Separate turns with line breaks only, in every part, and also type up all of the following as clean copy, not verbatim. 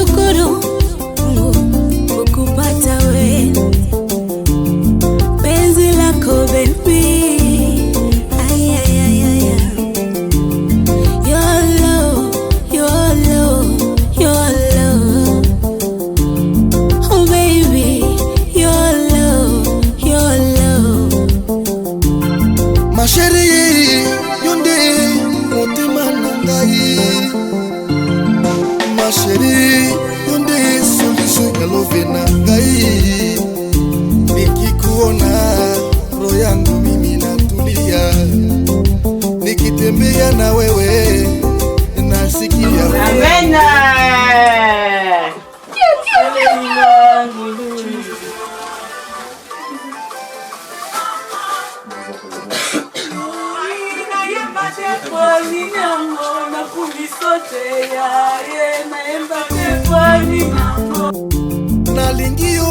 Nashukuru kukupata we, penzi lako baby. Ay, ay, ay, ay, ay. Your love, your love, your love. Oh baby, your love, your love.
Ma chérie, yonde motema nangai. Ma chérie, yonde solution ya love nangai. Nikikuona roho yangu mimi natulia, nikitembea na wewe nasikia.
Amen.
Nalingi yo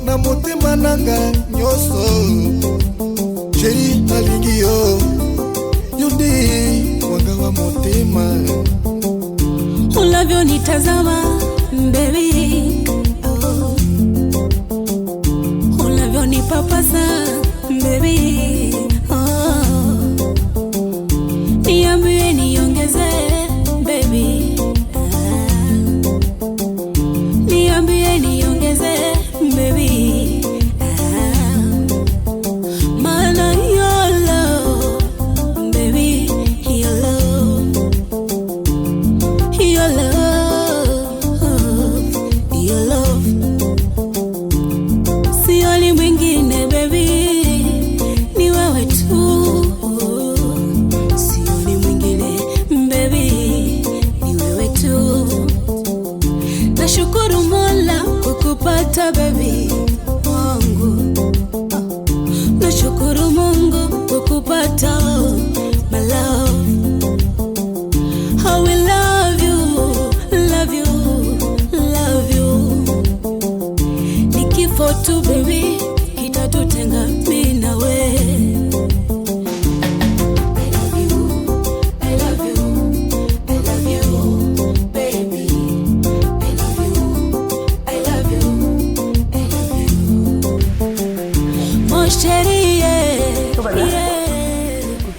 na motema nanga nyoso, chérie nalingi yo yonde wanga wa motema.
Unavyonitazama baby, oh. Unavyonipapasa baby, oh. Niambie niongeze baby, ah. Niambie niongeze baby, ah. Maana your love baby, your love, your love, your love. Sioni mwingine baby, ni wewe tu. Sioni mwingine baby, ni wewe tu. Nashukuru Mola kukupata baby wangu. Nashukuru Mungu kukupata my love. I will love you, love you, love you. Nikifo tu baby, kitatutenga mimi na wewe. I love you, I love you, I love you, baby. I love you, I love you, I love you. Mon chéri, yeah.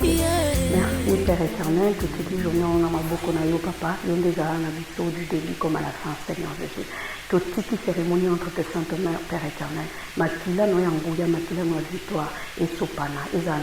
Merci Père éternel, toutes ces journées on a beaucoup na yo papa, yon des na biso du début comme à la fin, Seigneur Jésus. Toute petite cérémonie entre tes saintes mains, Père éternel. Makila no yanguya, makila no victoire, et sopana, et à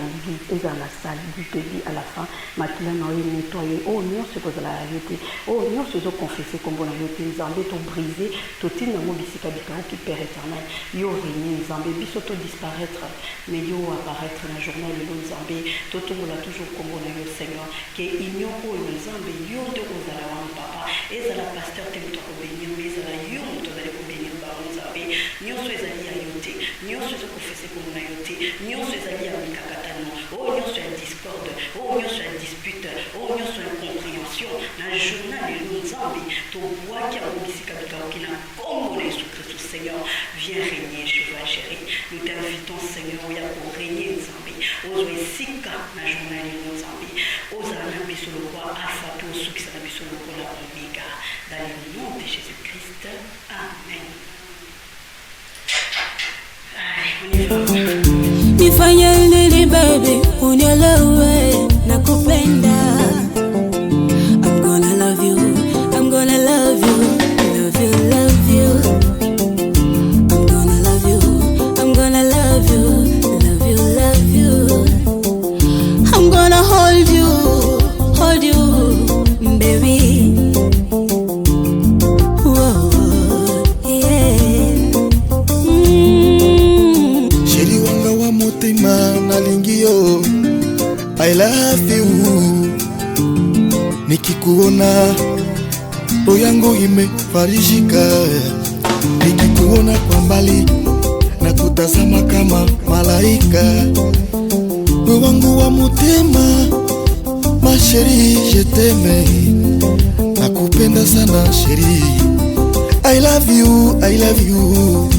la salle du début à la fin. Makila no nettoyer, oh non, c'est pour la vérité. Oh non, c'est pour confesser comme on a été, Zambé, tout brisé, tout il n'a pas bisika qui Père éternel. Yo régné, Zambé, biso tout disparaître, mais yo apparaître dans la journée de Zambé, tout on l'a toujours comme on a eu, Seigneur, qui ignore où le Zambé, yo de Ozala, papa, et à la pasteur, t'es tout bénir, mais à la yo, tu vas le bénir, baron Zambé, nyon soit allé à yoté, nyon soit confessé comme on a yoté, nyon soit allé à Mikakatano, oh nyon soit discorde, oh nyon soit dispute, oh nyon soit incompréhension, dans le journal de Zambé, ton bois qui a obéi qui n'a comme Jésus-Christ, Seigneur, viens régner, cheval chéri, nous t'invitons, Seigneur, pour régner Zambé, aux Sika, dans le journal de Zambé, aux Anabis sur le roi, Alpha, pour ceux qui s'anabis sur le roi, la Oméga, dans le nom de Jésus-Christ. Amen.
Nifanye nini baby, unielewe nakupenda. I'm gonna love you, I'm gonna love you, love you, love you. I'm gonna love you, I'm gonna love you, love you, love you. I'm gonna hold you, baby. Whoa, yeah.
Chérie wanga wa motema nalingi yo, I love you. Nikikuona roho yangu imefarijika, nikikuona kwa mbali na kutazama kama malaika. Wewe wangu wa motema, ma chérie, je t'aime, nakupenda sana chérie. I love you, I love you.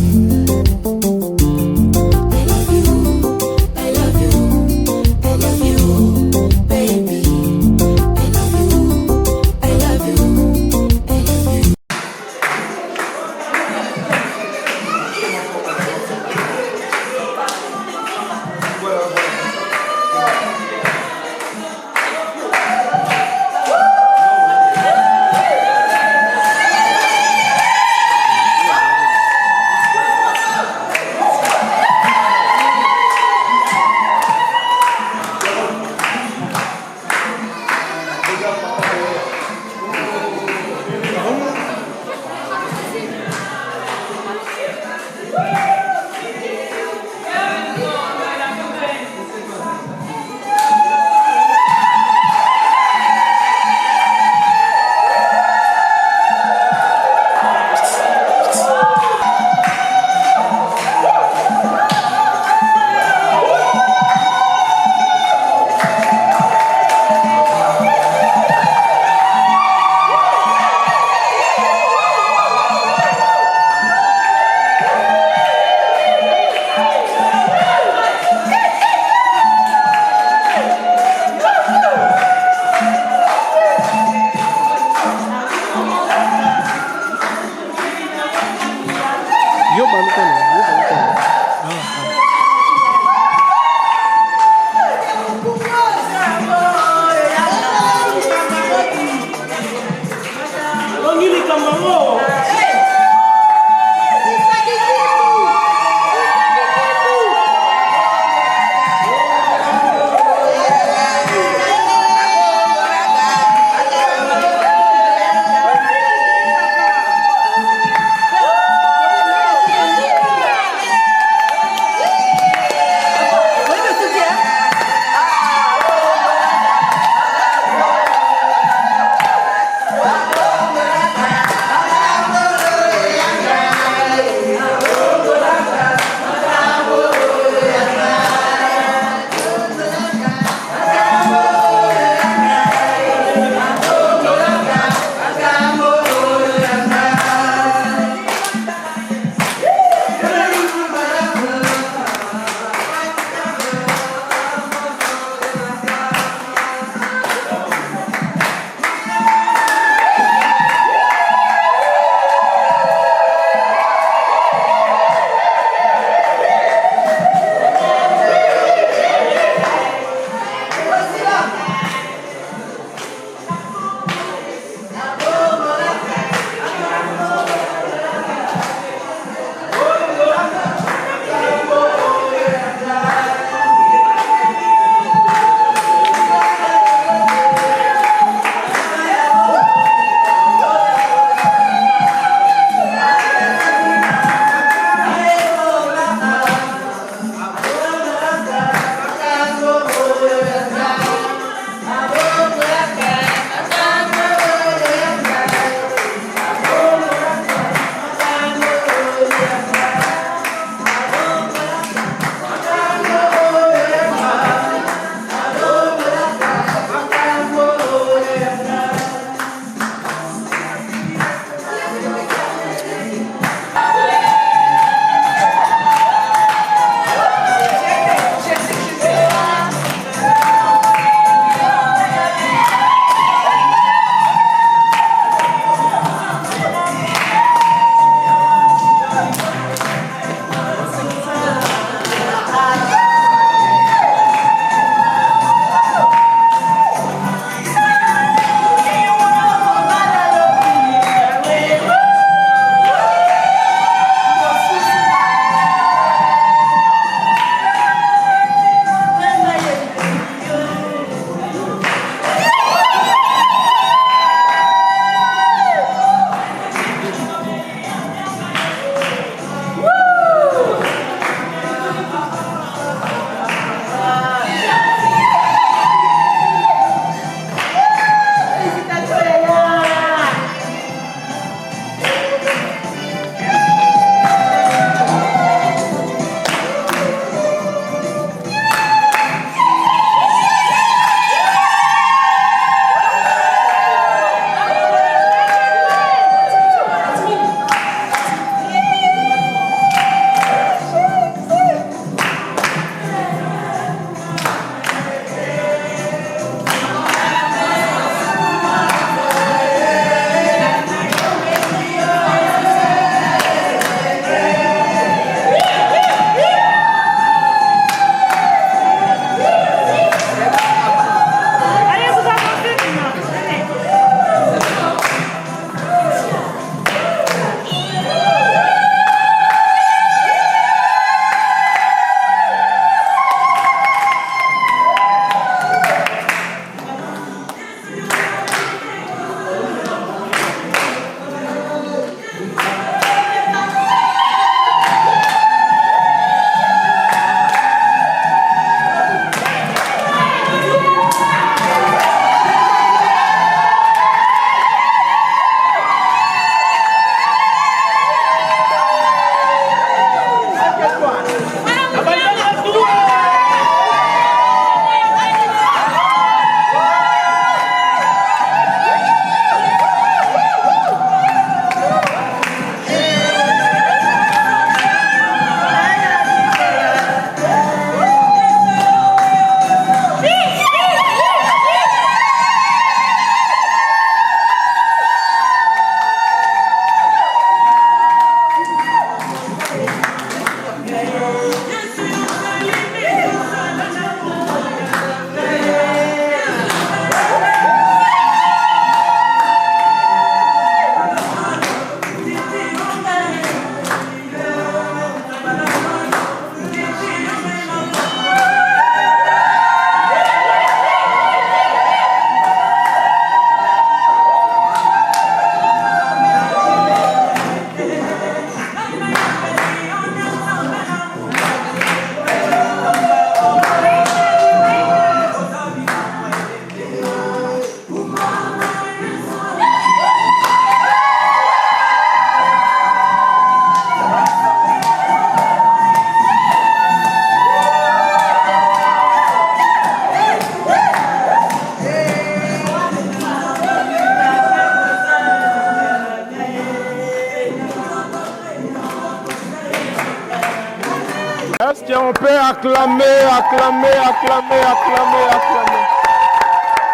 acclamez, acclamez, acclamez, acclamez, acclamez.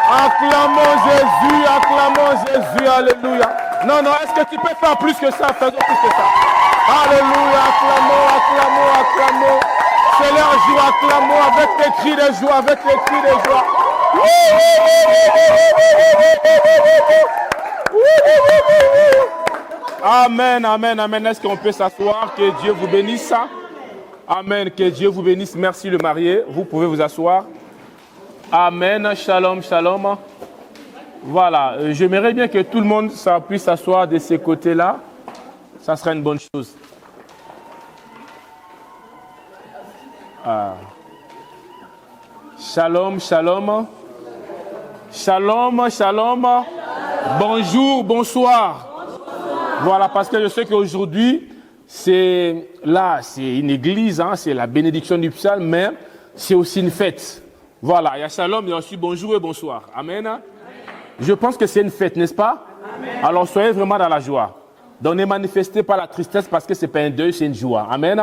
Acclamons Jésus, acclamons Jésus, alléluia. Non, non, est-ce que tu peux faire plus que ça? Faisons plus que ça. Alléluia, acclamons, acclamons, acclamons. C'est leur joie, acclamons avec les cris de joie, avec les cris de joie. Amen, amen, amen. Est-ce qu'on peut s'asseoir? Que Dieu vous bénisse. Amen, que Dieu vous bénisse. Merci le marié. Vous pouvez vous asseoir. Amen, shalom, shalom. Voilà, j'aimerais bien que tout le monde puisse s'asseoir de ces côtés-là. Ça serait une bonne chose. Shalom, shalom. Shalom, shalom. Bonjour, bonsoir. Voilà, parce que je sais qu'aujourd'hui, c'est une église, hein, c'est la bénédiction nuptiale, mais c'est aussi une fête. Voilà, il y a shalom, il y a aussi bonjour et bonsoir. Amen. Je pense que c'est une fête, n'est-ce pas? Amen. Alors soyez vraiment dans la joie. Donc ne manifestez pas la tristesse parce que ce n'est pas un deuil, c'est une joie. Amen.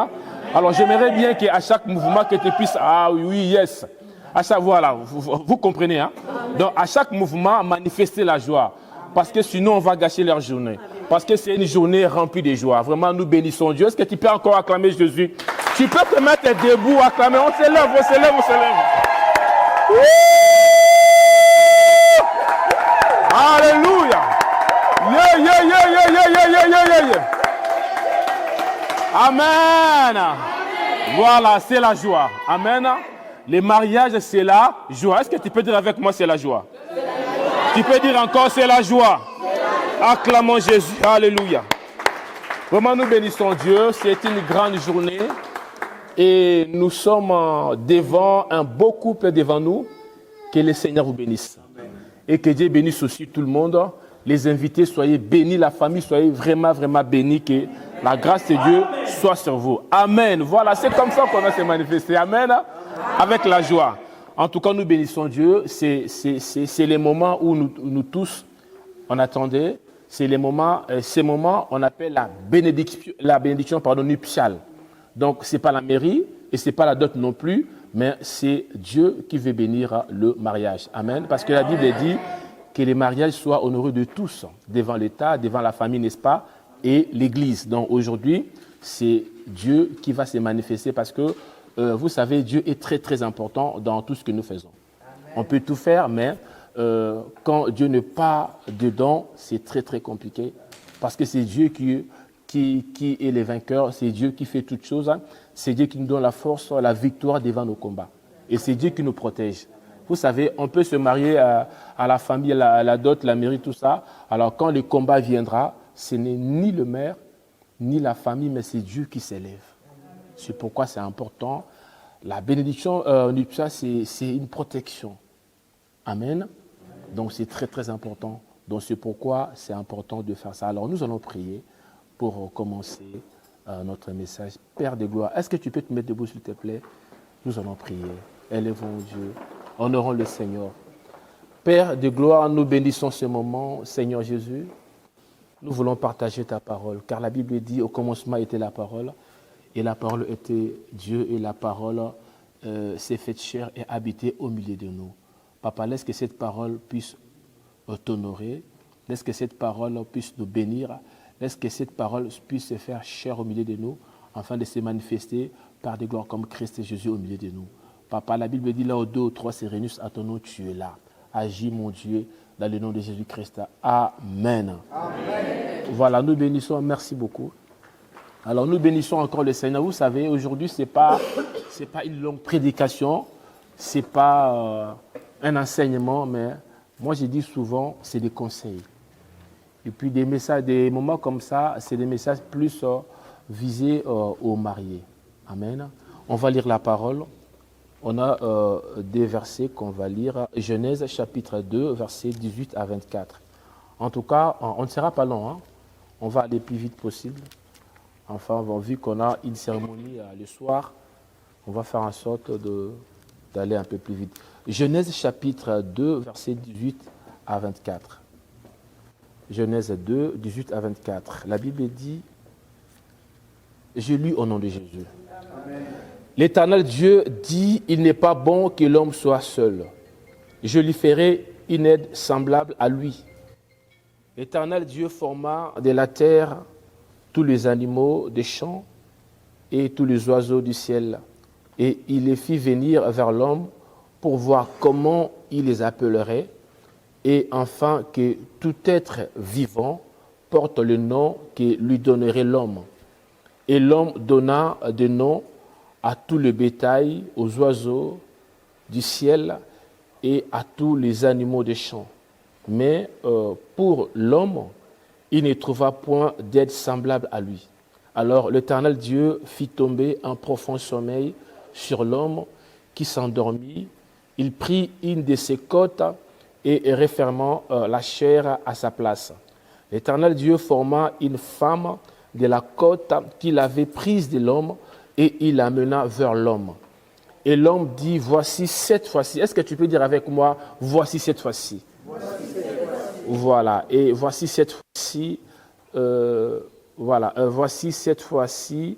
Alors j'aimerais bien qu'à chaque mouvement que tu puisses, ah oui, yes. À chaque, voilà, vous comprenez, hein? Donc à chaque mouvement, manifestez la joie. Parce que sinon on va gâcher leur journée. Parce que c'est une journée remplie de joie. Vraiment, nous bénissons Dieu. Est-ce que tu peux encore acclamer Jésus? Tu peux te mettre debout, acclamer. On s'élève, on s'élève, on s'élève. Alléluia. Yeah, yeah, yeah, yeah, yeah, yeah, yeah, yeah, yeah. Amen. Voilà, c'est la joie. Amen. Les mariages, c'est la joie. Est-ce que tu peux dire avec moi, c'est la joie? Tu peux dire encore, c'est la joie. Acclamons Jésus. Alléluia. Vraiment, nous bénissons Dieu. C'est une grande journée. Et nous sommes devant un beau couple devant nous. Que le Seigneur vous bénisse. Et que Dieu bénisse aussi tout le monde. Les invités, soyez bénis. La famille, soyez vraiment, vraiment bénis. Que la grâce de Dieu soit sur vous. Amen. Voilà, c'est comme ça qu'on va se manifester. Amen. Avec la joie. En tout cas, nous bénissons Dieu. C'est les moments où nous tous, on attendait. C'est les moments, ces moments, on appelle la bénédiction nuptiale. Donc, ce n'est pas la mairie et ce n'est pas la dot non plus, mais c'est Dieu qui veut bénir le mariage. Amen. Parce que la Bible dit que les mariages soient honoreux de tous, devant l'État, devant la famille, n'est-ce pas, et l'Église. Donc, aujourd'hui, c'est Dieu qui va se manifester parce que, vous savez, Dieu est très, très important dans tout ce que nous faisons. Amen. On peut tout faire, mais quand Dieu n'est pas dedans, c'est très, très compliqué. Parce que c'est Dieu qui est le vainqueur, c'est Dieu qui fait toutes choses. Hein. C'est Dieu qui nous donne la force, la victoire devant nos combats. Et c'est Dieu qui nous protège. Vous savez, on peut se marier à la famille, à la dot, la mairie, tout ça. Alors quand le combat viendra, ce n'est ni le maire, ni la famille, mais c'est Dieu qui s'élève. C'est pourquoi c'est important. La bénédiction nuptiale, c'est une protection. Amen. Donc c'est très très important. Donc c'est pourquoi c'est important de faire ça. Alors nous allons prier pour commencer notre message. Père de gloire, est-ce que tu peux te mettre debout s'il te plaît? Nous allons prier. Élevons Dieu. Honorons le Seigneur. Père de gloire, nous bénissons ce moment, Seigneur Jésus. Nous voulons partager ta parole, car la Bible dit au commencement était la parole, et la parole était Dieu, et la parole s'est faite chair et habité au milieu de nous. Papa, laisse que cette parole puisse t'honorer, laisse que cette parole puisse nous bénir, laisse que cette parole puisse se faire chair au milieu de nous, afin de se manifester par des gloires comme Christ et Jésus au milieu de nous. Papa, la Bible dit là où 2 ou 3 se réunissent à ton nom, tu es là. Agis, mon Dieu, dans le nom de Jésus-Christ. Amen. Amen. Voilà, nous bénissons. Merci beaucoup. Alors, nous bénissons encore le Seigneur. Vous savez, aujourd'hui, ce n'est pas une longue prédication. Ce n'est pas un enseignement, mais moi, je dis souvent, c'est des conseils. Et puis, des messages, des moments comme ça, c'est des messages plus visés aux mariés. Amen. On va lire la parole. On a des versets qu'on va lire. Genèse chapitre 2, versets 18 à 24. En tout cas, on ne sera pas long. Hein? On va aller le plus vite possible. Enfin, vu qu'on a une cérémonie le soir, on va faire en sorte d'aller un peu plus vite. Genèse chapitre 2, versets 18 à 24. Genèse 2, 18 à 24. La Bible dit, je lis au nom de Jésus. Amen. L'Éternel Dieu dit, il n'est pas bon que l'homme soit seul. Je lui ferai une aide semblable à lui. L'Éternel Dieu forma de la terre tous les animaux des champs et tous les oiseaux du ciel. Et il les fit venir vers l'homme pour voir comment il les appellerait, et enfin que tout être vivant porte le nom que lui donnerait l'homme. Et l'homme donna des noms à tout le bétail, aux oiseaux du ciel et à tous les animaux des champs. Mais pour l'homme, il ne trouva point d'aide semblable à lui. Alors l'Éternel Dieu fit tomber un profond sommeil sur l'homme qui s'endormit. Il prit une de ses côtes et refermant la chair à sa place. L'Éternel Dieu forma une femme de la côte qu'il avait prise de l'homme et il l'amena vers l'homme. Et l'homme dit, voici cette fois-ci. Est-ce que tu peux dire avec moi, voici cette fois-ci? Voilà. Et voici cette fois-ci, voici cette fois-ci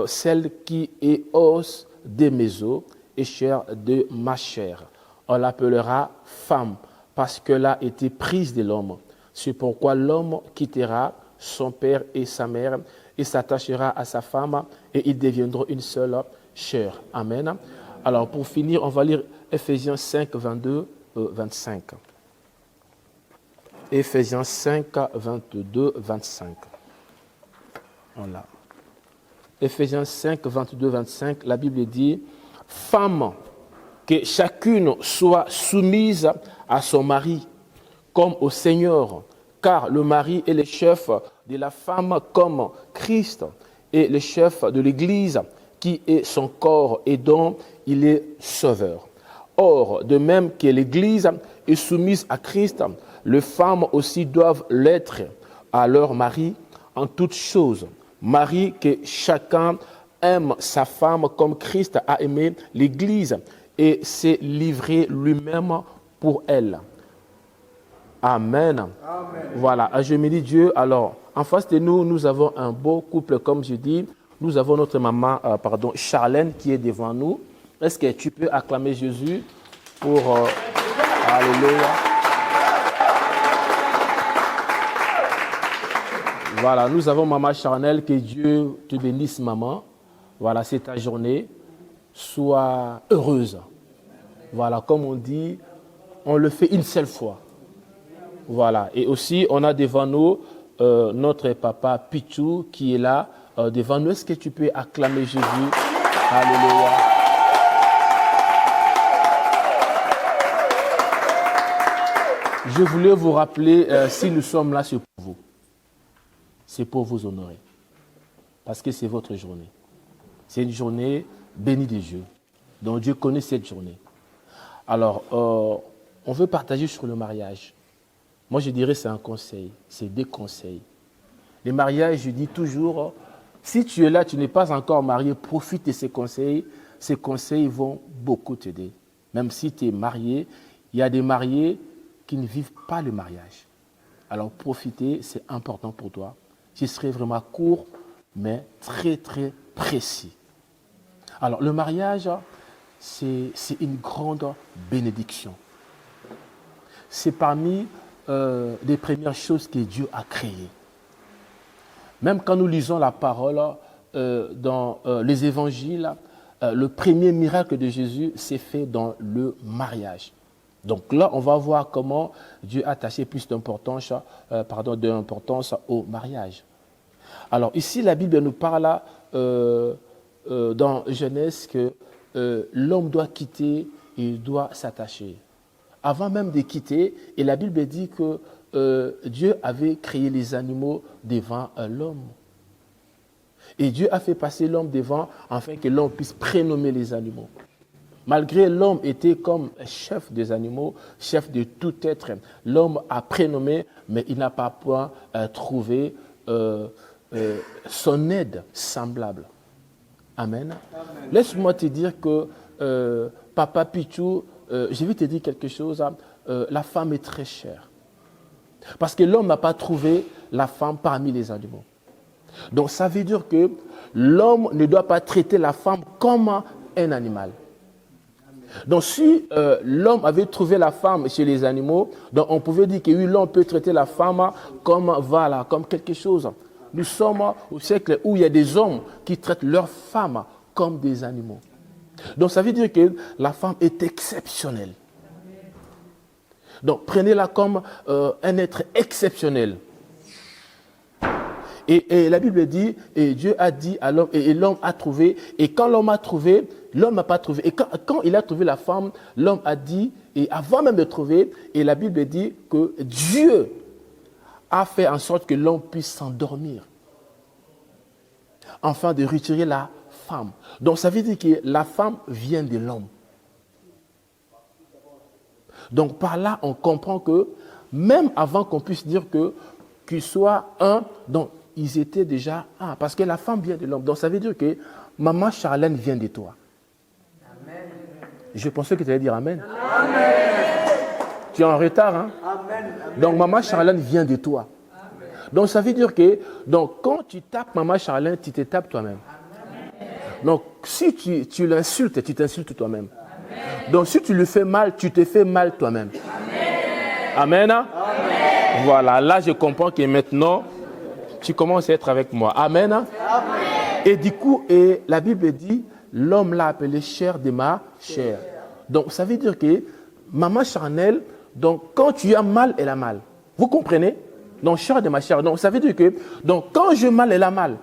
celle qui est os de mes os et chair de ma chair. On l'appellera femme parce qu'elle a été prise de l'homme. C'est pourquoi l'homme quittera son père et sa mère et s'attachera à sa femme et ils deviendront une seule chair. Amen. Alors pour finir, on va lire Ephésiens 5, 22, 25. Ephésiens 5, 22, 25. Voilà. Ephésiens 5, 22, 25, la Bible dit « Femme, que chacune soit soumise à son mari, comme au Seigneur, car le mari est le chef de la femme comme Christ est le chef de l'Église, qui est son corps et dont il est sauveur. Or, de même que l'Église est soumise à Christ, les femmes aussi doivent l'être à leur mari en toutes choses. Mari, que chacun aime sa femme comme Christ a aimé l'Église et s'est livré lui-même pour elle. Amen. Amen. Voilà, je me dis Dieu. Alors, en face de nous, nous avons un beau couple, comme je dis. Nous avons notre maman, Charlène, qui est devant nous. Est-ce que tu peux acclamer Jésus pour... Alléluia. Voilà, nous avons maman Charnel, que Dieu te bénisse, maman. Voilà, c'est ta journée. Sois heureuse. Voilà, comme on dit, on le fait une seule fois. Voilà, et aussi, on a devant nous notre papa Pichou qui est là devant nous. Est-ce que tu peux acclamer Jésus? Alléluia. Je voulais vous rappeler, si nous sommes là, c'est pour vous. C'est pour vous honorer. Parce que c'est votre journée. C'est une journée bénie de Dieu. Donc Dieu connaît cette journée. Alors, on veut partager sur le mariage. Moi, je dirais c'est un conseil. C'est des conseils. Les mariages, je dis toujours, si tu es là, tu n'es pas encore marié, profite de ces conseils. Ces conseils vont beaucoup t'aider. Même si tu es marié, il y a des mariés qui ne vivent pas le mariage. Alors, profitez, c'est important pour toi. Je serai vraiment court, mais très, très précis. Alors, le mariage, c'est une grande bénédiction. C'est parmi les premières choses que Dieu a créées. Même quand nous lisons la parole dans les évangiles, le premier miracle de Jésus s'est fait dans le mariage. Donc là, on va voir comment Dieu a attaché plus d'importance au mariage. Alors ici, la Bible nous parle dans Genèse que l'homme doit quitter et doit s'attacher. Avant même de quitter, et la Bible dit que Dieu avait créé les animaux devant l'homme. Et Dieu a fait passer l'homme devant afin que l'homme puisse prénommer les animaux. Malgré l'homme était comme chef des animaux, chef de tout être, l'homme a prénommé, mais il n'a pas pu trouver son aide semblable. Amen. Amen. Laisse-moi te dire que Papa Pichou, je vais te dire quelque chose, la femme est très chère. Parce que l'homme n'a pas trouvé la femme parmi les animaux. Donc ça veut dire que l'homme ne doit pas traiter la femme comme un animal. Donc si l'homme avait trouvé la femme chez les animaux, donc on pouvait dire que oui, l'homme peut traiter la femme comme, voilà, comme quelque chose. Nous sommes au siècle où il y a des hommes qui traitent leurs femmes comme des animaux. Donc ça veut dire que la femme est exceptionnelle. Donc prenez-la comme un être exceptionnel. Et la Bible dit, et Dieu a dit à l'homme, et l'homme a trouvé, et quand l'homme a trouvé, l'homme n'a pas trouvé. Et quand il a trouvé la femme, l'homme a dit, et avant même de trouver, et la Bible dit que Dieu a fait en sorte que l'homme puisse s'endormir, afin de retirer la femme. Donc ça veut dire que la femme vient de l'homme. Donc par là, on comprend que même avant qu'on puisse dire qu'il soit un, donc ils étaient déjà un, parce que la femme vient de l'homme. Donc ça veut dire que maman Charlène vient de toi. Amen. Je pensais que tu allais dire amen. Amen. Tu es en retard, hein? Amen. Donc maman Charlène vient de toi. Amen. Donc ça veut dire que donc, quand tu tapes maman Charlène, tu te tapes toi-même. Amen. Donc si tu l'insultes, tu t'insultes toi-même. Amen. Donc si tu lui fais mal, tu te fais mal toi-même. Amen. Amen. Amen. Voilà, là je comprends que maintenant, tu commences à être avec moi. Amen. Amen. Et du coup, la Bible dit, l'homme l'a appelé chair de ma chair. Donc, ça veut dire que maman charnelle, donc quand tu as mal, elle a mal. Vous comprenez? Donc, chair de ma chair. Donc, ça veut dire que, donc quand je mal, elle a mal.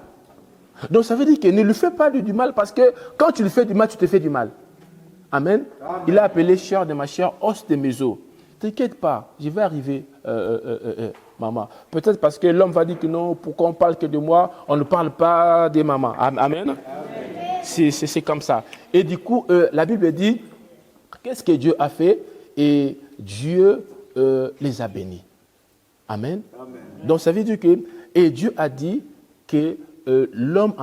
Donc, ça veut dire que ne lui fais pas du mal parce que quand tu lui fais du mal, tu te fais du mal. Amen. Amen. Il a appelé chair de ma chair, os de mes os. T'inquiète pas, je vais arriver, maman. Peut-être parce que l'homme va dire que non, pourquoi on parle que de moi, on ne parle pas des mamans. Amen. Amen. C'est comme ça. Et du coup, la Bible dit, qu'est-ce que Dieu a fait? Et Dieu les a bénis. Amen. Amen. Donc ça veut dire que, et Dieu a dit que l'homme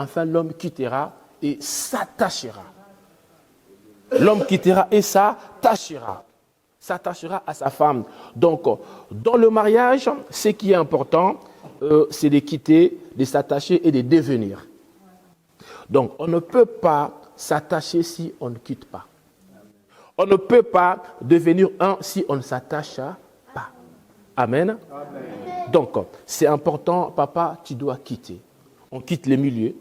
quittera et s'attachera. L'homme quittera et s'attachera à sa femme. Donc, dans le mariage, ce qui est important, c'est de quitter, de s'attacher et de devenir. Donc, on ne peut pas s'attacher si on ne quitte pas. On ne peut pas devenir un si on ne s'attache pas. Amen. Amen. Donc, c'est important, papa, tu dois quitter. On quitte les milieux,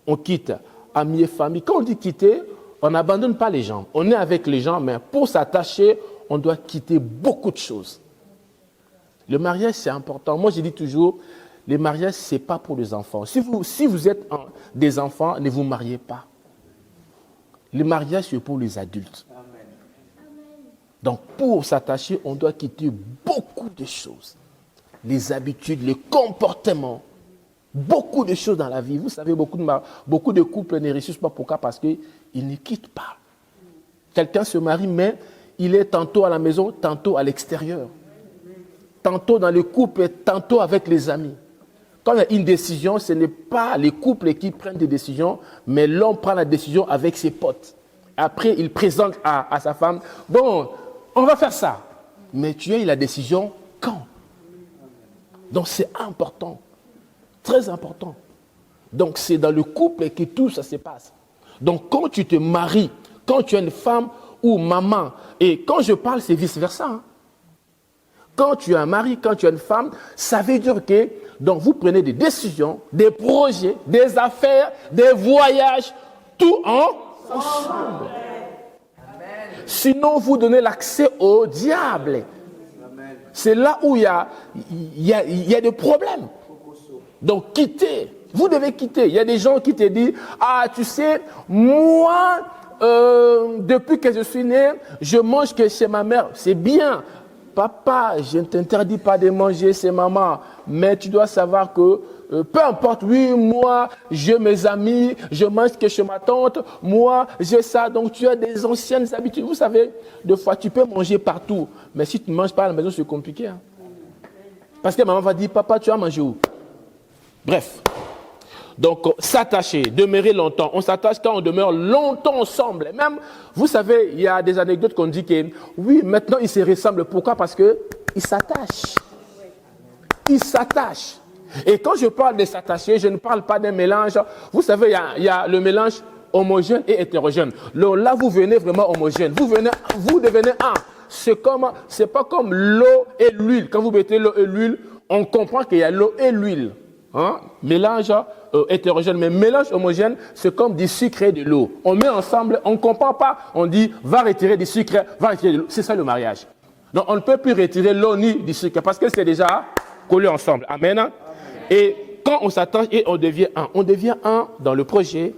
on quitte amis et famille. Quand on dit quitter, on n'abandonne pas les gens. On est avec les gens, mais pour s'attacher, on doit quitter beaucoup de choses. Le mariage, c'est important. Moi, je dis toujours, le mariage, ce n'est pas pour les enfants. Si vous êtes des enfants, ne vous mariez pas. Le mariage, c'est pour les adultes. Amen. Donc, pour s'attacher, on doit quitter beaucoup de choses. Les habitudes, les comportements, beaucoup de choses dans la vie. Vous savez, beaucoup de couples ne réussissent pas. Pourquoi? Parce qu'ils ne quittent pas. Quelqu'un se marie, mais il est tantôt à la maison, tantôt à l'extérieur. Tantôt dans le couple, tantôt avec les amis. Quand il y a une décision, ce n'est pas les couples qui prennent des décisions, mais l'homme prend la décision avec ses potes. Après, il présente à sa femme, bon, on va faire ça. Mais tu as eu la décision quand? Donc c'est important, très important. Donc c'est dans le couple que tout ça se passe. Donc quand tu te maries, quand tu es une femme ou maman, et quand je parle, c'est vice-versa. Hein. Quand tu as un mari, quand tu as une femme, ça veut dire que donc vous prenez des décisions, des projets, des affaires, des voyages, tout ensemble. Sinon, vous donnez l'accès au diable. Amen. C'est là où il y a des problèmes. Donc quittez. Vous devez quitter. Il y a des gens qui te disent, ah tu sais, moi, depuis que je suis né, je mange que chez ma mère. C'est bien. Papa, je ne t'interdis pas de manger chez maman. Mais tu dois savoir que, peu importe, oui, moi, j'ai mes amis, je mange que chez ma tante, moi, j'ai ça. Donc tu as des anciennes habitudes. Vous savez, des fois, tu peux manger partout. Mais si tu ne manges pas à la maison, c'est compliqué. Hein? Parce que maman va dire, papa, tu as mangé où? Bref. Donc, s'attacher, demeurer longtemps. On s'attache quand on demeure longtemps ensemble. Et même, vous savez, il y a des anecdotes qu'on dit que, oui, maintenant, ils se ressemblent. Pourquoi? Parce qu'ils s'attachent. Ils s'attachent. Et quand je parle de s'attacher, je ne parle pas d'un mélange. Vous savez, il y a le mélange homogène et hétérogène. Là, vous venez vraiment homogène. Vous devenez un. C'est pas comme l'eau et l'huile. Quand vous mettez l'eau et l'huile, on comprend qu'il y a l'eau et l'huile. Hein? Mélange hétérogène, mais mélange homogène, c'est comme du sucre et de l'eau. On met ensemble, on ne comprend pas, on dit va retirer du sucre, va retirer de l'eau. C'est ça le mariage. Donc on ne peut plus retirer l'eau ni du sucre parce que c'est déjà collé ensemble. Amen. Et quand on s'attache et on devient un dans le projet,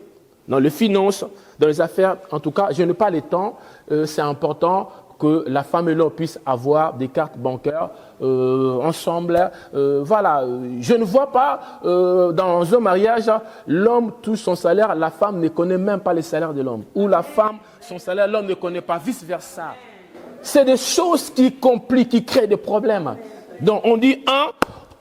dans les finances, dans les affaires. En tout cas, je n'ai pas le temps, c'est important que la femme et l'homme puissent avoir des cartes bancaires ensemble. Voilà, je ne vois pas dans un mariage, l'homme touche son salaire, la femme ne connaît même pas le salaire de l'homme. Ou la femme, son salaire, l'homme ne connaît pas, vice-versa. C'est des choses qui compliquent, qui créent des problèmes. Donc on dit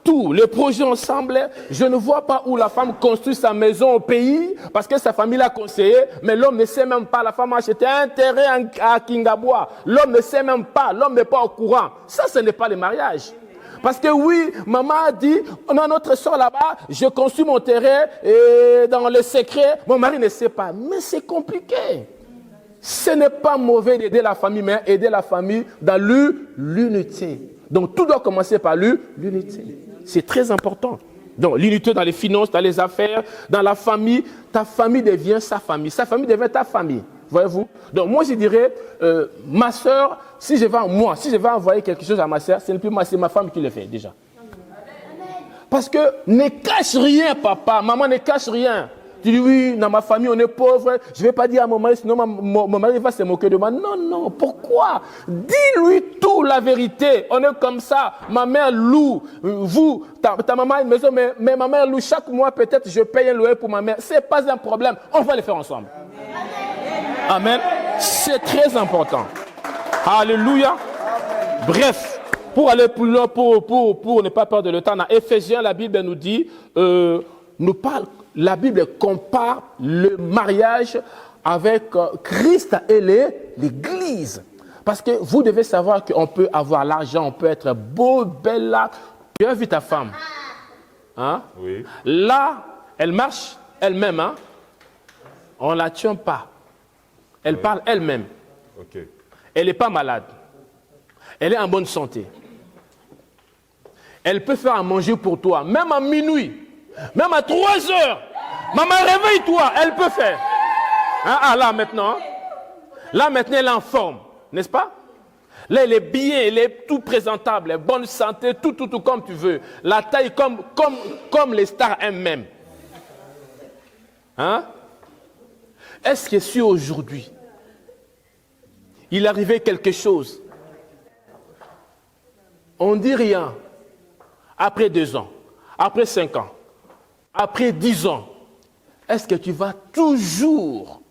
tout, les projets ensemble, je ne vois pas où la femme construit sa maison au pays parce que sa famille l'a conseillé, mais l'homme ne sait même pas. La femme a acheté un terrain à Kingabois. L'homme ne sait même pas, l'homme n'est pas au courant. Ça, ce n'est pas le mariage. Parce que oui, maman a dit, on a notre soeur là-bas, je construis mon terrain et dans le secret, mon mari ne sait pas. Mais c'est compliqué. Ce n'est pas mauvais d'aider la famille, mais aider la famille dans l'unité. Donc tout doit commencer par l'unité. C'est très important. Donc l'unité dans les finances, dans les affaires, dans la famille. Ta famille devient sa famille devient ta famille. Voyez-vous? Donc moi je dirais, ma soeur, si je vais envoyer quelque chose à ma soeur, ce n'est plus moi, c'est ma femme qui le fait déjà. Parce que ne cache rien, papa, maman ne cache rien. Tu dis oui, dans ma famille on est pauvre, je ne vais pas dire à mon mari, sinon mon mari va se moquer de moi. Non, pourquoi? Dis-lui tout la vérité. On est comme ça. Ma mère loue, ta maman a une maison, mais ma mère loue chaque mois, peut-être je paye un loyer pour ma mère. Ce n'est pas un problème, on va le faire ensemble. Amen. C'est très important. Alléluia. Bref, pour aller plus loin, pour ne pas perdre le temps, dans Éphésiens, la Bible nous dit, la Bible compare le mariage avec Christ et l'Église. Parce que vous devez savoir qu'on peut avoir l'argent, on peut être beau, belle là. Tu as vu ta femme? Hein? Oui. Là, elle marche elle-même. Hein? On ne la tient pas. Elle parle elle-même. Okay. Elle n'est pas malade. Elle est en bonne santé. Elle peut faire à manger pour toi, même à minuit. Même à 3 heures. Maman, réveille-toi. Elle peut faire. Là maintenant. Là maintenant, elle est en forme. N'est-ce pas? Là, elle est bien. Elle est tout présentable. Elle est bonne santé. Tout comme tu veux. La taille comme les stars elles-mêmes. Hein? Est-ce que si aujourd'hui, il arrivait quelque chose, on ne dit rien. Après 2 ans. Après 5 ans. Après 10 ans, est-ce que tu vas toujours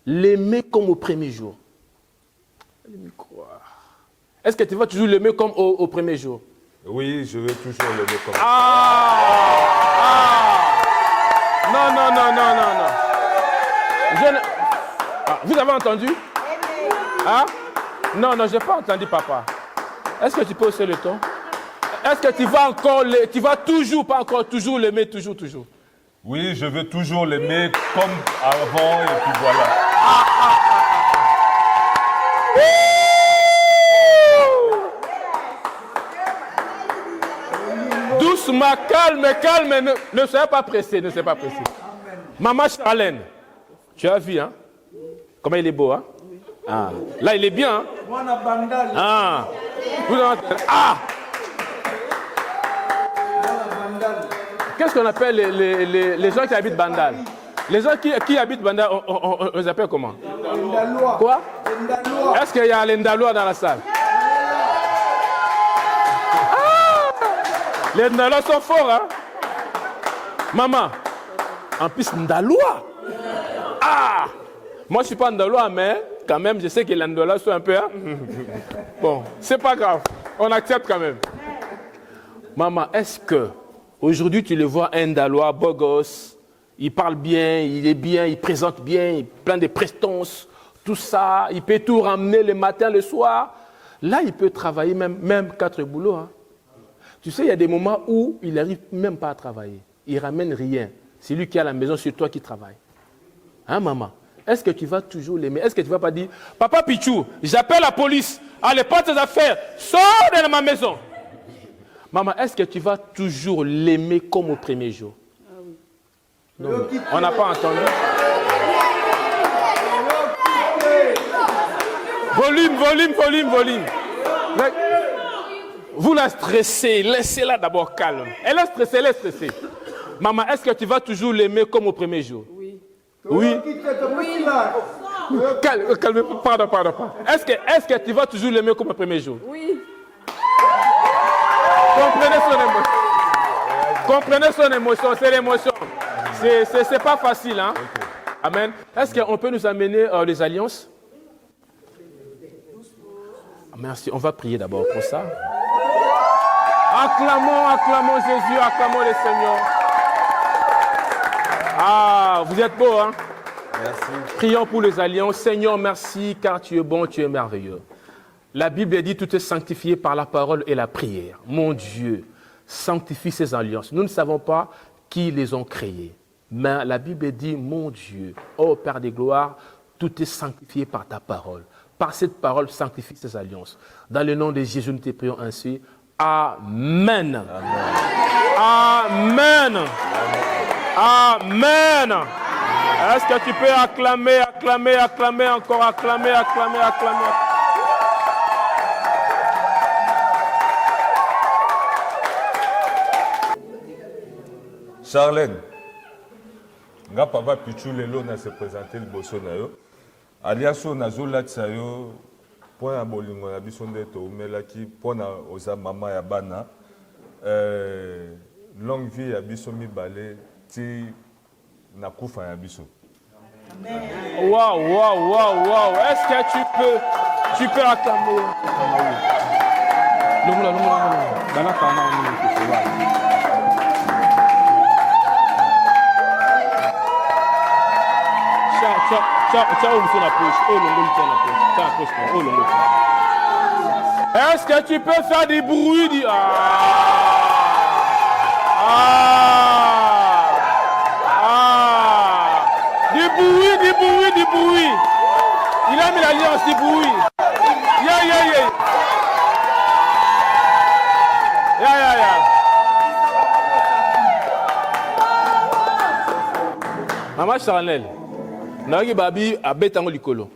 l'aimer comme au premier jour? Est-ce que tu vas toujours l'aimer comme au premier jour?
Oui, je vais toujours l'aimer comme
Non. Vous avez entendu? Non, je n'ai pas entendu, papa. Est-ce que tu peux hausser le ton? Est-ce que tu vas toujours l'aimer, toujours?
Oui, je veux toujours l'aimer comme avant et puis voilà.
Doucement, calme, ne soyez pas pressé, Maman Charlène, tu as vu, hein? Comment il est beau, hein? Là, il est bien, hein? Qu'est-ce qu'on appelle les gens qui habitent Bandal? Les gens qui habitent Bandal, on les appelle comment? Quoi? Est-ce qu'il y a les Ndalois dans la salle? Les Ndalois sont forts, hein? Maman, en plus Ndalois. Moi je ne suis pas Ndalois, mais quand même, je sais que les Ndalois sont un peu... Hein? Bon, c'est pas grave, on accepte quand même. Maman, est-ce que aujourd'hui, tu le vois, un Ndalois, beau gosse, il parle bien, il présente bien, plein de prestance, tout ça, il peut tout ramener le matin, le soir. Là, il peut travailler même 4 boulots. Hein. Tu sais, il y a des moments où il n'arrive même pas à travailler. Il ne ramène rien. C'est lui qui est à la maison, c'est toi qui travailles. Hein, maman? Est-ce que tu vas toujours l'aimer? Est-ce que tu ne vas pas dire, Papa Pichou, j'appelle la police. Allez, prends tes affaires. Sors de ma maison. Maman, est-ce que tu vas toujours l'aimer comme au premier jour? Non, on n'a pas entendu. Volume. Vous la stressez, laissez-la d'abord calme. Elle est stressée. Maman, est-ce que tu vas toujours l'aimer comme au premier jour? Oui. Calme, pardon. Est-ce que tu vas toujours l'aimer comme au premier jour?
Oui.
Comprenez son émotion, c'est l'émotion. C'est pas facile, hein? Amen. Est-ce qu'on peut nous amener les alliances? Merci, on va prier d'abord pour ça. Acclamons Jésus, acclamons le Seigneur. Ah, vous êtes beaux, hein? Merci. Prions pour les alliances. Seigneur, merci, car tu es bon, tu es merveilleux. La Bible dit tout est sanctifié par la parole et la prière. Mon Dieu, sanctifie ces alliances. Nous ne savons pas qui les ont créées. Mais la Bible dit, mon Dieu, ô Père des gloires, tout est sanctifié par ta parole. Par cette parole, sanctifie ces alliances. Dans le nom de Jésus, nous te prions ainsi. Amen. Amen. Amen. Est-ce que tu peux acclamer encore, acclamer.
Charlène, nga papa Pichou lelo na se présenter le bosso na yo. Aliaso nazolatisa yo mpo na bolingo na biso nde toumelaki mpo na oza mama ya bana. Longue vie ya biso mibale ti na kufa ya biso.
Wow. Est-ce que tu peux acclamer? Est-ce que tu peux faire des bruits? Du bruit. Il a mis l'alliance du bruit. Yeah. Maman Charnel, Nagi Babi a bétango likolo.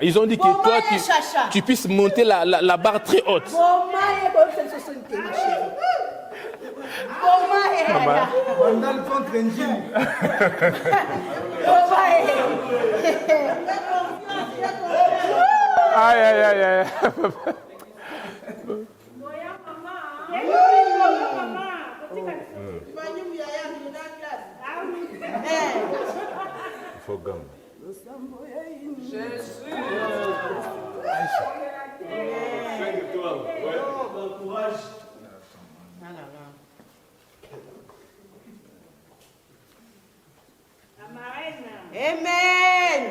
Ils ont dit que toi, tu puisses monter la barre très haute. Aïe.
Il faut gagner.
Amen.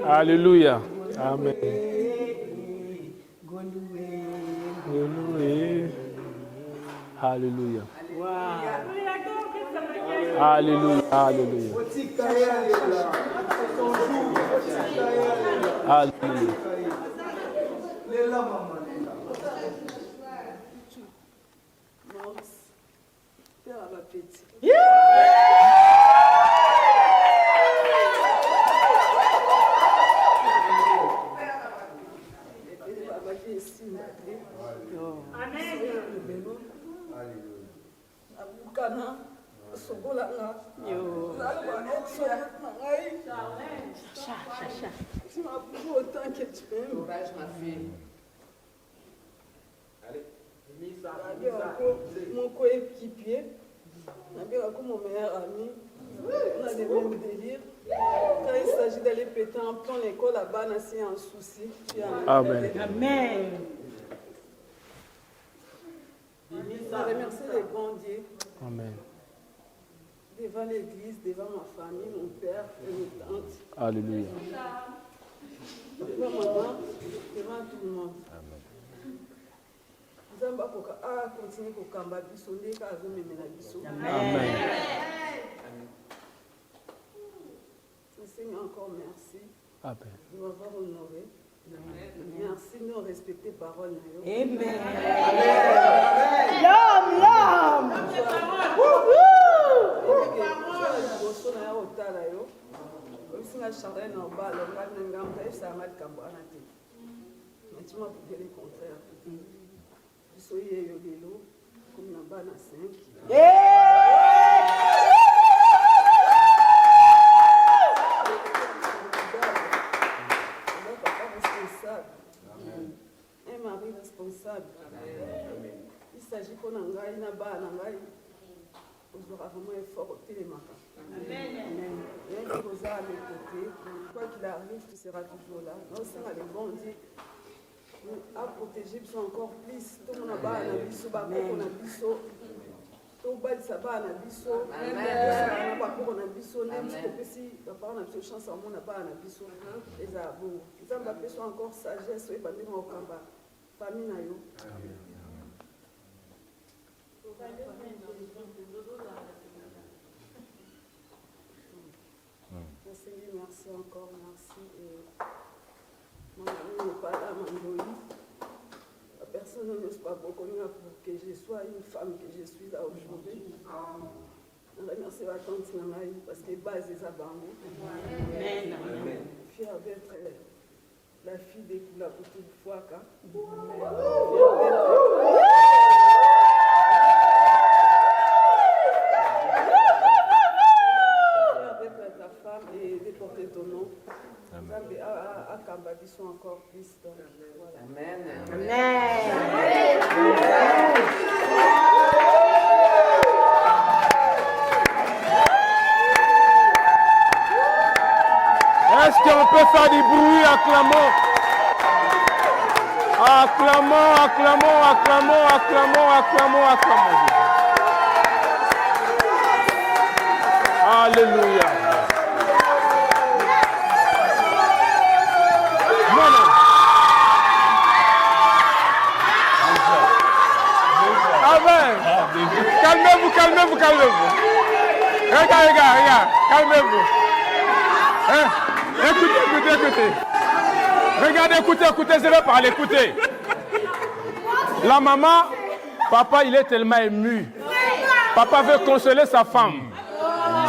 Alléluia. Amen. Alléluia.
Mon coéquipier, mon meilleur ami, on a des mêmes délires. Quand il s'agit d'aller péter un plomb, l'école là-bas, on a un souci.
Amen.
On remercie les bons dieux.
Amen.
devant l'église, devant ma famille, mon père et mes tantes.
Alléluia.
Devant maman, devant tout le monde. Nzamba koka continue kokamba biso ndeka azomemela biso.
Amen.
Seigneur, encore merci
Amen.
de m'avoir honoré. Merci de nous respecter parole.
Amen.
Un mari responsable. Il s'agit qu'on a na ba na ngai. Vous aurez vraiment effort au télématin. Amen. Rien que vous à mes côtés. Quoi qu'il arrive, tu seras toujours là. Non, ça va les bons dire. À protéger, ils sont encore plus. Tout le monde a ba na biso, ba ko na biso. Tout bal ça ba na biso. Amen. Ba ko na biso, même si petit, ba na biso chance à mon na ba na biso. Les abou. Ils ont ba besoin encore sagesse et ba ndi mo kamba. Famille na yo. Seigneur, merci encore, merci. Mon ami n'est pas là, Mandoï. La personne ne m'ose pas beaucoup pour que je sois une femme que je suis là aujourd'hui. Je remercie la tante Namaï parce que base des abandons. Amen. Fière d'être la fille de Koula Poutou Fouaka. Et de porter ton nom. À Kambadiso encore plus. Voilà. Amen.
Est-ce qu'on peut faire du bruit? Acclamons. Acclamons, acclamons, acclamons, acclamons, acclamons, acclamons. Alléluia. Amen. Calmez-vous, calmez-vous, calmez-vous. Regarde, calmez-vous. Hein? Écoutez. Regardez, écoutez, je vais parler, écoutez. La maman, papa, il est tellement ému. Papa veut consoler sa femme.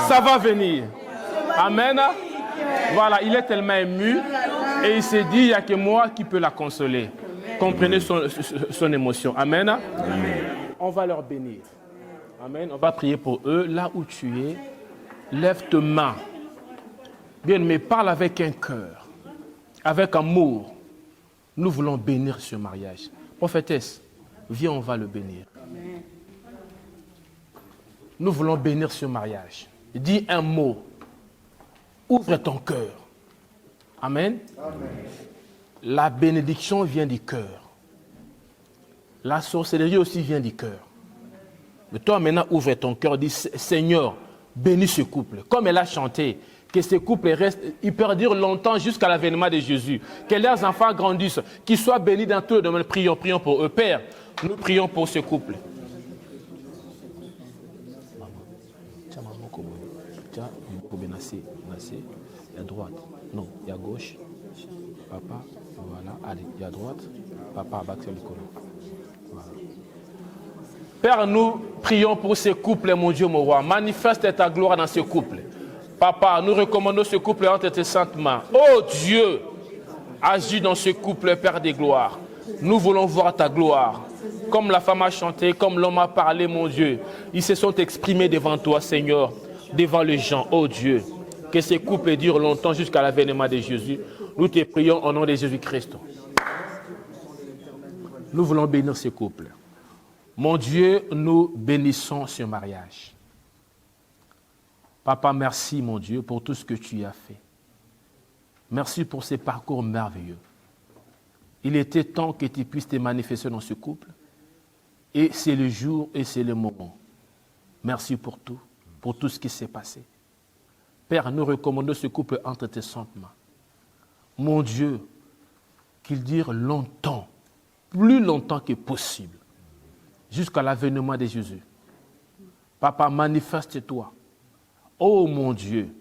Ça va venir. Amen. Voilà, il est tellement ému. Et il s'est dit, il n'y a que moi qui peux la consoler. Comprenez son émotion. Amen. Amen. On va leur bénir. Amen. On va prier pour eux. Là où tu es, lève tes mains. Bien, mais parle avec un cœur, avec amour. Nous voulons bénir ce mariage. Prophétesse, viens, on va le bénir. Amen. Nous voulons bénir ce mariage. Dis un mot. Ouvre ton cœur. Amen. Amen. La bénédiction vient du cœur. La sorcellerie aussi vient du cœur. Mais toi maintenant, ouvre ton cœur. Dis, Seigneur, bénis ce couple. Comme elle a chanté, que ce couple reste, il peut durer longtemps jusqu'à l'avènement de Jésus. Que leurs enfants grandissent, qu'ils soient bénis dans tous les domaines. Prions pour eux. Père, nous prions pour ce couple. Il y a droite. Non, il y a gauche. Papa, voilà. Allez, il y a droite. Papa, abattez le colon. Voilà. Père, nous prions pour ce couple, mon Dieu, mon roi. Manifeste ta gloire dans ce couple. Papa, nous recommandons ce couple entre tes saintes mains. Oh Dieu, agis dans ce couple, Père des gloires. Nous voulons voir ta gloire. Comme la femme a chanté, comme l'homme a parlé, mon Dieu. Ils se sont exprimés devant toi, Seigneur, devant les gens. Oh Dieu, que ce couple dure longtemps jusqu'à l'avènement de Jésus. Nous te prions au nom de Jésus-Christ. Nous voulons bénir ce couple. Mon Dieu, nous bénissons ce mariage. Papa, merci, mon Dieu, pour tout ce que tu as fait. Merci pour ces parcours merveilleux. Il était temps que tu puisses te manifester dans ce couple. Et c'est le jour et c'est le moment. Merci pour tout. pour tout ce qui s'est passé. Père, nous recommandons ce couple entre tes saintes mains. Mon Dieu, qu'il dure longtemps, plus longtemps que possible, jusqu'à l'avènement de Jésus. Papa, manifeste-toi. Oh mon Dieu,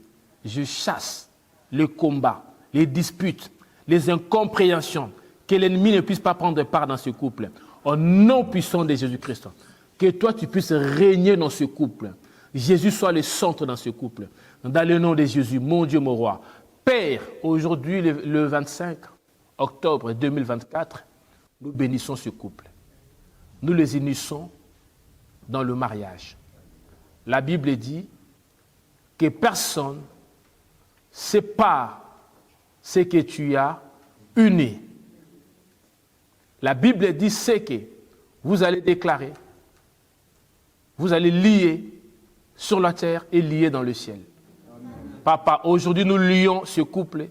je chasse le combat, les disputes, les incompréhensions, que l'ennemi ne puisse pas prendre part dans ce couple. Au nom puissant de Jésus-Christ, que toi tu puisses régner dans ce couple. Jésus soit le centre dans ce couple. Dans le nom de Jésus, mon Dieu, mon roi. Père, aujourd'hui, le 25 octobre 2024, nous bénissons ce couple. Nous les unissons dans le mariage. La Bible dit que personne ne sépare ce que tu as uni. La Bible dit ce que vous allez déclarer, vous allez lier sur la terre et lier dans le ciel. Papa, aujourd'hui nous lions ce couple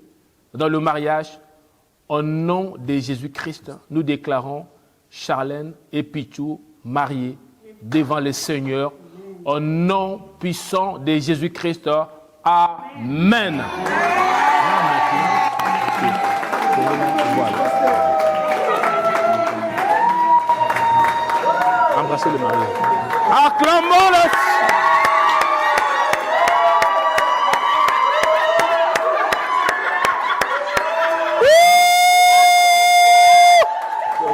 dans le mariage. Au nom de Jésus-Christ, nous déclarons Charlène et Pichou mariés devant le Seigneur. Au nom puissant de Jésus-Christ. Amen. Embrassez le mari. Acclamons-le. On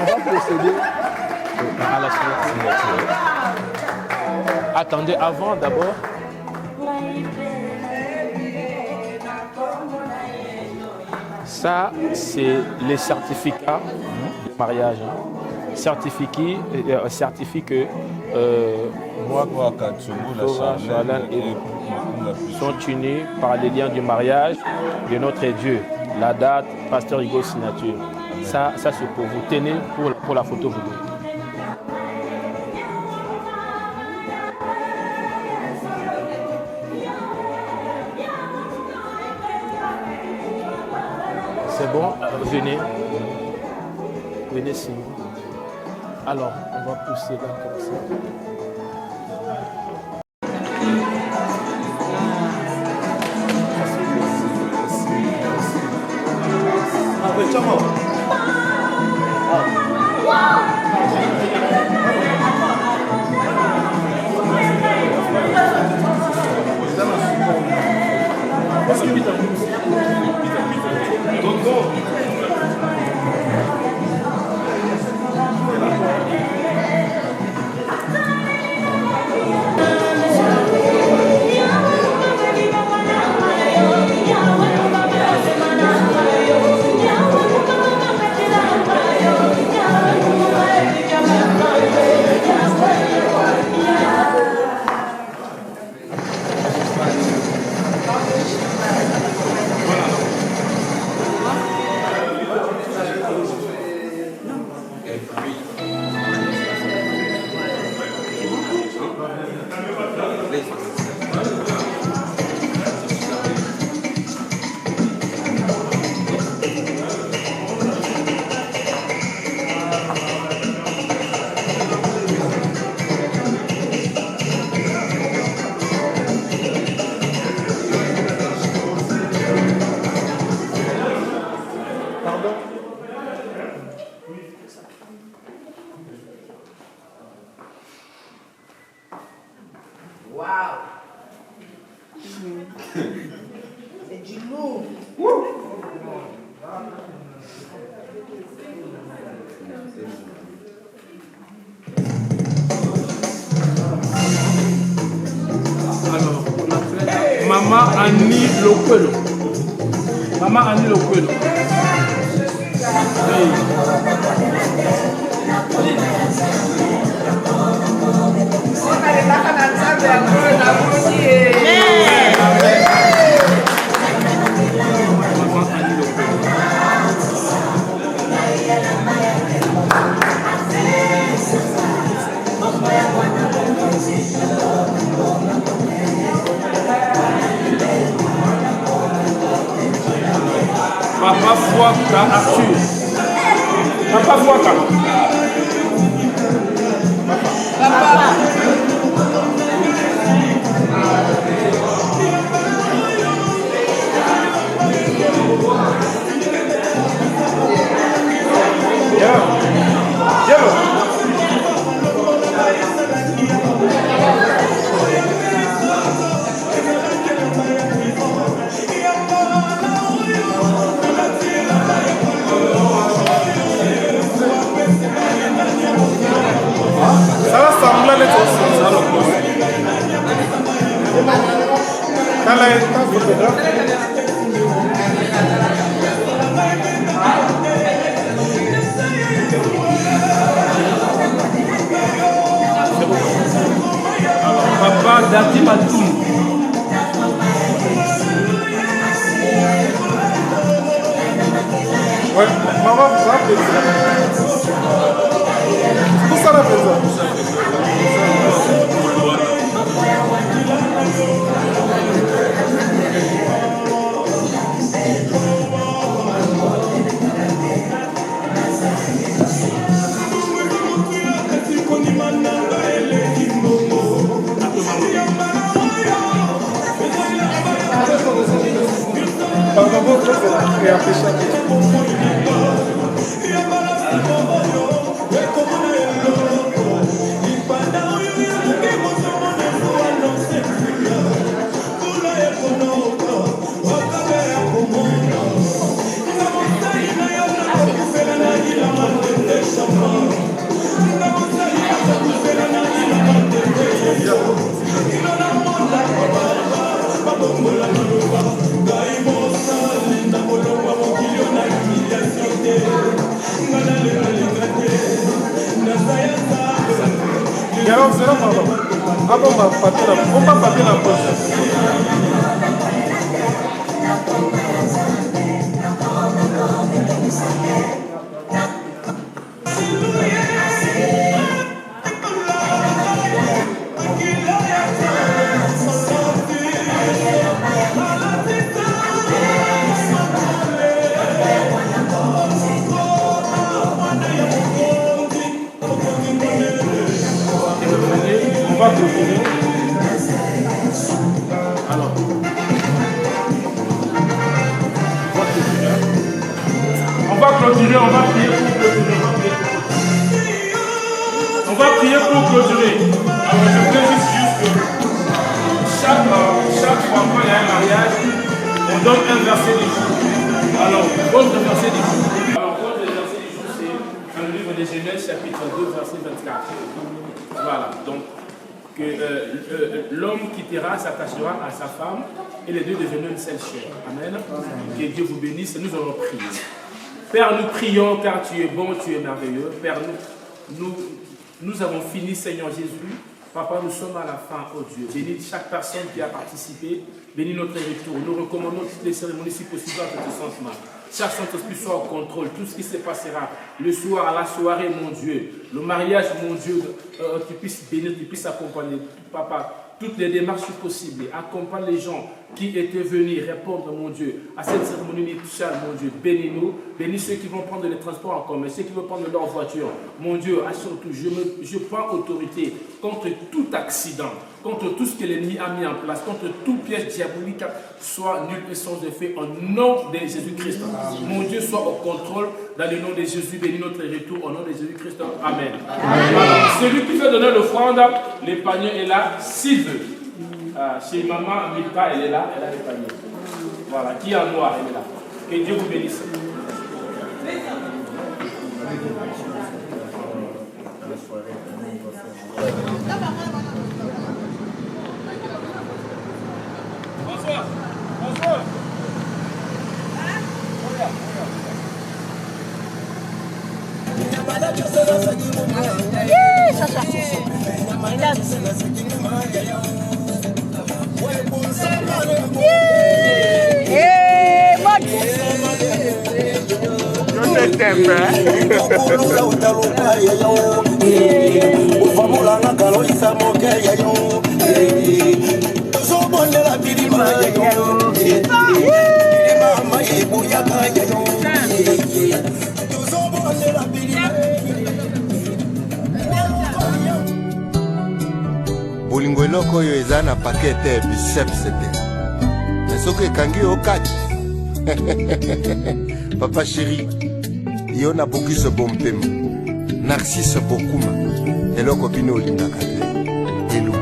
va procéder à la signature. Attendez, avant d'abord. Ça, c'est les certificats de mariage. Certifie que moi, Charlène et sont unis par les liens du mariage de notre Dieu. La date, Pasteur Hugo signature. Ça c'est pour vous. Tenez pour la photo vous deux. C'est bon, venez. Venez signer. Alors, on va pousser là comme ça.
C'est du lourd.
Alors, on a fait Maman Annie Lokwelo. Maman Annie Lokwelo. Papa Fouaka Arthur. Papa Fouaka. Papa.
Ça va sembler d'être aussi. Quand la photographe.
Papa Dati Matoum.
Ouais, maman, vous avez plaisir. Tout ça la plaisir. Pardon, vous faites et après ça. Alors, c'est là, pardon. Ah bon, on va partir la pause.
Alors, on va clôturer, on va prier pour clôturer. On va prier pour clôturer. Alors, je précise juste que chaque fois qu'il y a un mariage, on donne un verset du jour. Alors, votre verset du jour. Alors, votre verset du jour, c'est dans le livre des Genèse, chapitre 2, verset 24. Voilà, donc que l'homme quittera, s'attachera à sa femme et les deux deviendront une seule chair. Amen. Que Dieu vous bénisse. Nous allons prier. Père, nous prions car tu es bon, tu es merveilleux. Père, nous avons fini, Seigneur Jésus. Papa, nous sommes à la fin, oh Dieu. Bénis chaque personne qui a participé. Bénis notre retour. Nous recommandons toutes les cérémonies si possible à ce sentiment. Chaque Saint-Esprit soit au contrôle. Tout ce qui se passera le soir, à la soirée, mon Dieu. Le mariage, mon Dieu, tu puisses bénir, tu puisses accompagner. Papa, toutes les démarches possibles. Accompagne les gens qui étaient venus répondre, mon Dieu, à cette cérémonie nuptiale, mon Dieu. Bénis-nous. Bénis ceux qui vont prendre les transports en commun, ceux qui vont prendre leur voiture. Mon Dieu, surtout, je prends autorité contre tout accident, contre tout ce que l'ennemi a mis en place, contre tout piège diabolique, soit nul et sans effet, au nom de Jésus-Christ. Mon Dieu, soit au contrôle, dans le nom de Jésus, bénis notre retour, au nom de Jésus-Christ. Amen. Voilà. Celui qui veut donner l'offrande, le panier est là, s'il veut. Chez maman Milka, elle est là, elle a le panier. Voilà, qui est en noir, elle est là. Que Dieu vous bénisse. Bonsoir. Bonsoir.
eloko oyo eza na paquet te biceps te. Mais soki ekangi yo kati papa chéri yo na bokise bompema Narcisse Bokuma eloko bino olingaka te elu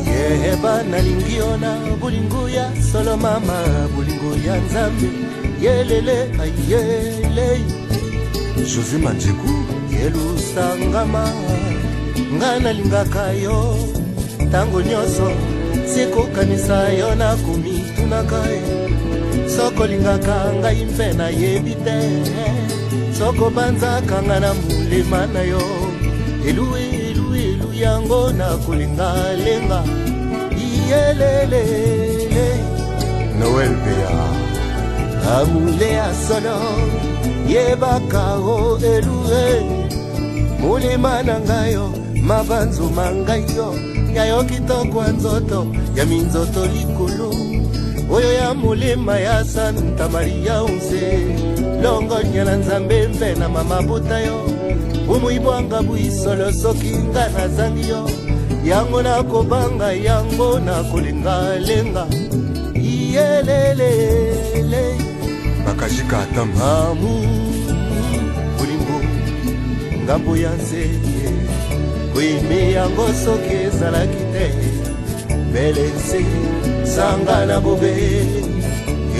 yeba nalingi yo na bolingo ya solo mama bolingo ya nzambe yelele ayele José Manjeku yelusangama nga nalingaka yo tango nyonso sikokanisa yo nakomi tunaka soko lingaka ngai mpe nayebi te soko banzaka nga na mulema na yo elu elu elu yango nakolingalenga iyelele Noël Bea amule ya solo yebaka o elu mulema na ngayo mabanzo mangayo yayo kitoko nzoto ya minzoto likolo oyo ya mulema ya Santa Maria unse longo nyana nzambe mpe na mama buta yo umuibwanga buisolo soki nga na zangi yo yango nakobanga yango nakolingalenga iyelelele bakashika atamamu bulimbo ngambo ya nzeye kwime yango soki ezalaki te belese sanga na bobe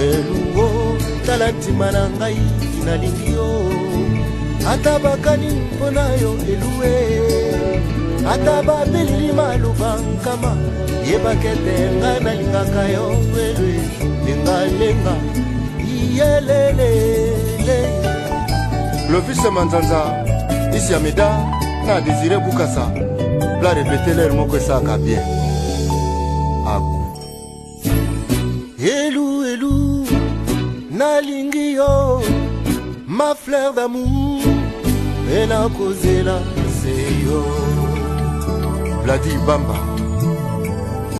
elungo tala ntima na ngai nalingi yo ata bakani mpona yo elue ata babelili maluba nkama yebakete nga nalingaka yo elue lengalenga iyelelele Lofise Manzanza isi Ameda na Désiré Bukasa la répéter l'air moko esaka bien aku elu elu nalingi yo ma fleur d'amour ena kozela seyo Bladi Bamba